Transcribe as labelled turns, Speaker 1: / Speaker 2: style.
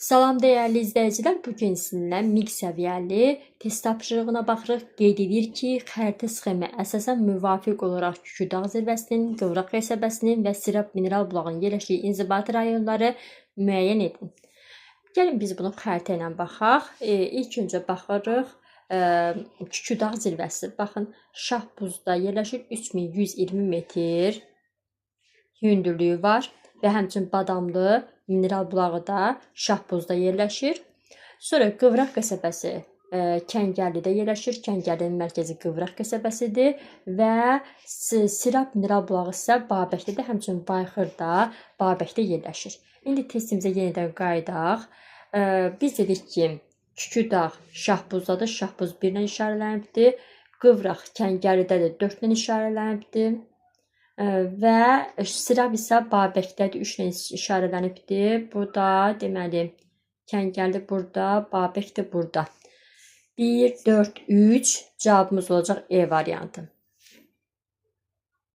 Speaker 1: Salam dəyərli izləyicilər, bugün sizinlə MİQ səviyyəli test tapşırığına baxırıq. Qeyd edir ki, xəritə sxemi əsasən müvafiq olaraq Küküdağ zirvəsinin, Qıvraq qəsəbəsinin və Sirab mineral bulağının yerləşdiyi inzibati rayonları müəyyən edin. Gəlin biz bunu xəritə ilə baxaq. İlk öncə baxırıq Küküdağ zirvəsi. Baxın, Şahbuzda yerləşir, 3120 metr hündürlüyü var və həmçinin Badamlı mineral bulağı da Şahbuzda yerləşir. Sonra Qıvraq qəsəbəsi Kəngərlidə yerləşir. Kəngərlinin mərkəzi Qıvraq qəsəbəsidir və Sirab mineral bulağı isə Babəkdə, həmçinin Bayxırda, Babəkdə yerləşir. İndi testimizə yenidən qayıdaq. Biz dedik ki, Küküdağ Şahbuzdadır, Şahbuz 1 ilə işarələnibdir. Qıvraq Kəngərlidədir, 4 ilə işarələnibdir. Və Sirab isə Babəkdədir, 3 ilə işarələnibdir. Burada deməli Kəngərli burada, Babək də burada. 1, 4, 3 cavabımız olacaq E variantı.